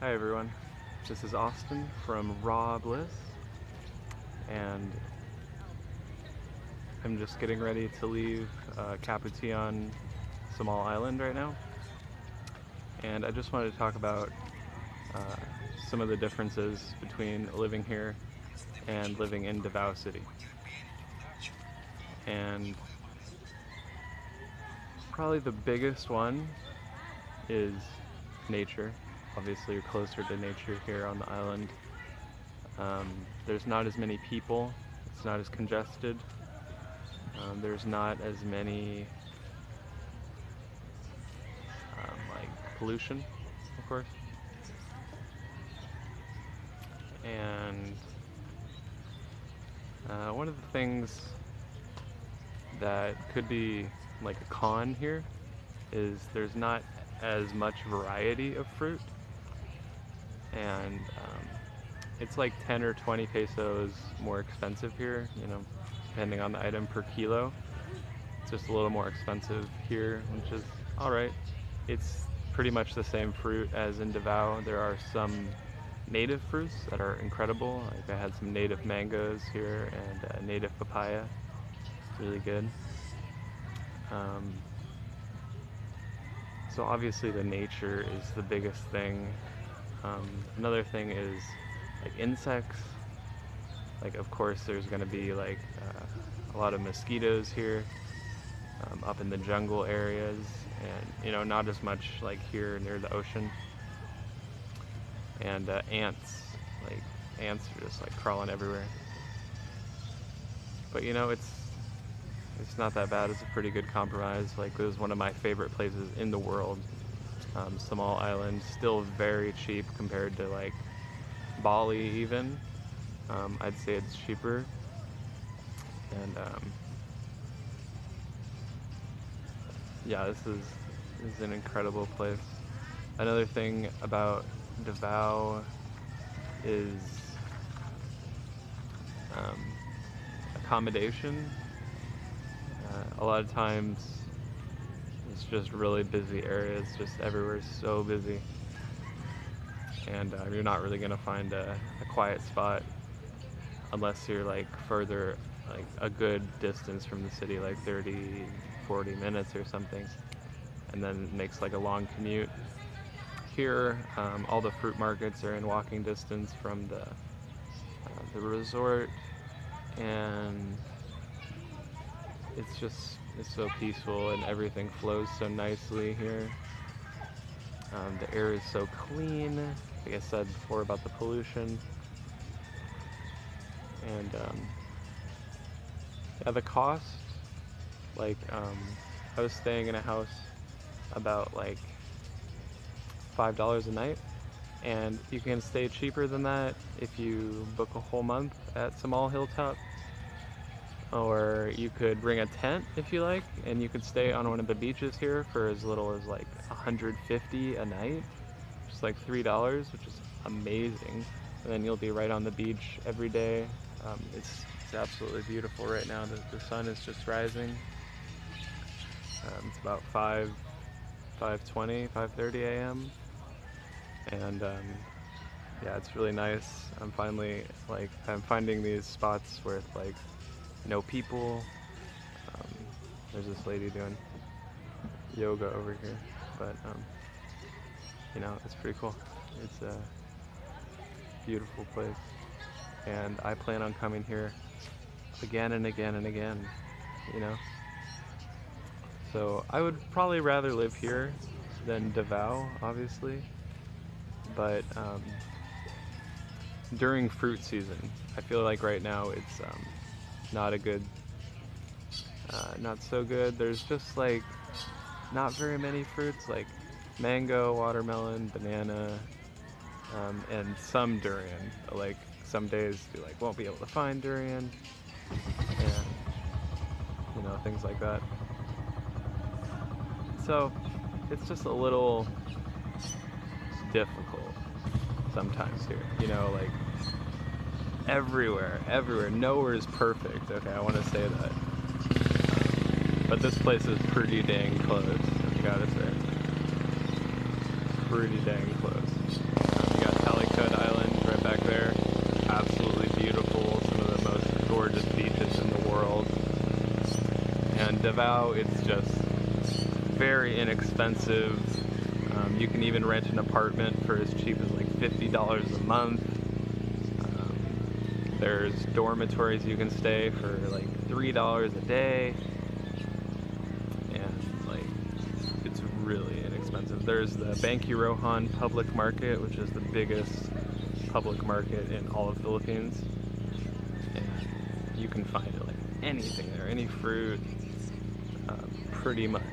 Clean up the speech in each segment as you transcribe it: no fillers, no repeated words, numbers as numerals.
Hi everyone, this is Austin from Raw Bliss, and I'm just getting ready to leave Capution, Samal Island right now. And I just wanted to talk about uh, some of the differences between living here and living in Davao City. And probably the biggest one is nature. Obviously, you're closer to nature here on the island. There's not as many people, it's not as congested, there's not as many like pollution, of course. And one of the things that could be like a con here is there's not as much variety of fruit, and it's like 10 or 20 pesos more expensive here, depending on the item per kilo. It's just a little more expensive here, which is alright. It's pretty much the same fruit as in Davao. There are some native fruits that are incredible. Like I had some native mangoes here and native papaya. It's really good. Um, so obviously the nature is the biggest thing. Another thing is like insects. Like of course there's gonna be like a lot of mosquitoes here, up in the jungle areas, and not as much like here near the ocean. And ants, like ants are just like crawling everywhere. But it's not that bad. It's a pretty good compromise. Like it was one of my favorite places in the world. Samal Island, still very cheap compared to like Bali even. I'd say it's cheaper. And yeah, this is an incredible place. Another thing about Davao is um, accommodation. A lot of times it's just really busy areas, just everywhere's so busy. And you're not really gonna find a quiet spot unless you're like further, like a good distance from the city, like 30, 40 minutes or something, and then it makes like a long commute. Here, all the fruit markets are in walking distance from the resort, and it's so peaceful, and everything flows so nicely here. The air is so clean, like I said before about the pollution. And yeah, the cost, like I was staying in a house about like $5 a night, and you can stay cheaper than that if you book a whole month at Samal Hilltop. Or you could bring a tent if you like, and you could stay on one of the beaches here for as little as like 150 a night, just like $3, which is amazing. And then you'll be right on the beach every day. It's absolutely beautiful right now. The sun is just rising. It's about 5:20, 5:30 a.m. And yeah, it's really nice. I'm finding these spots where it's like no people. Um, there's this lady doing yoga over here, but it's pretty cool. It's a beautiful place, and I plan on coming here again and again and again. You know, so I would probably rather live here than Davao, obviously, but during fruit season, I feel like right now it's not a good, not so good. There's just like not very many fruits like mango, watermelon, banana, and some durian. Like some days you like won't be able to find durian, and things like that. So it's just a little difficult sometimes here. Like everywhere, nowhere is perfect. Okay, I want to say that. But this place is pretty dang close, I gotta say. Pretty dang close. You Cud Island right back there. Absolutely beautiful, some of the most gorgeous beaches in the world. And Davao, it's just very inexpensive. You can even rent an apartment for as cheap as like $50 a month. There's dormitories you can stay for like $3 a day. And like, it's really inexpensive. There's the Bangkirohan Public Market, which is the biggest public market in all of Philippines. And you can find like anything there, any fruit, pretty much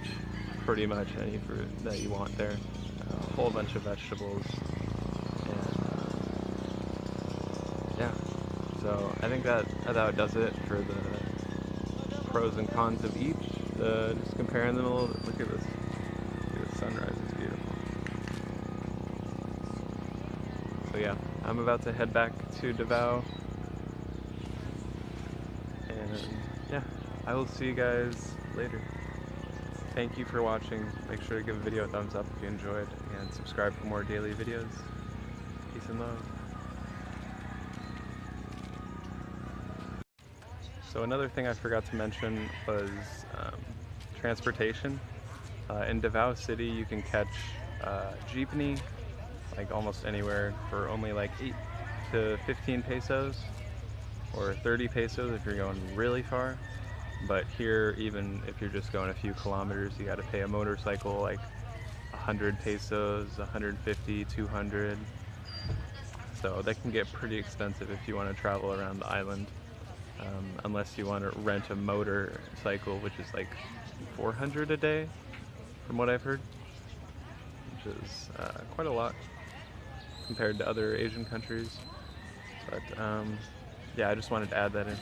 any fruit that you want there. A whole bunch of vegetables, and yeah. So I think that does it for the pros and cons of each. Just comparing them a little bit. Look at this. Look at the sunrise. It's beautiful. So yeah, I'm about to head back to Davao, and yeah, I will see you guys later. Thank you for watching. Make sure to give the video a thumbs up if you enjoyed, and subscribe for more daily videos. Peace and love. So another thing I forgot to mention was transportation. In Davao City, you can catch jeepney like almost anywhere for only like 8 to 15 pesos, or 30 pesos if you're going really far. But here, even if you're just going a few kilometers, you got to pay a motorcycle like 100 pesos, 150, 200. So that can get pretty expensive if you want to travel around the island. Unless you want to rent a motorcycle, which is like 400 a day, from what I've heard, which is quite a lot compared to other Asian countries. But yeah, I just wanted to add that in.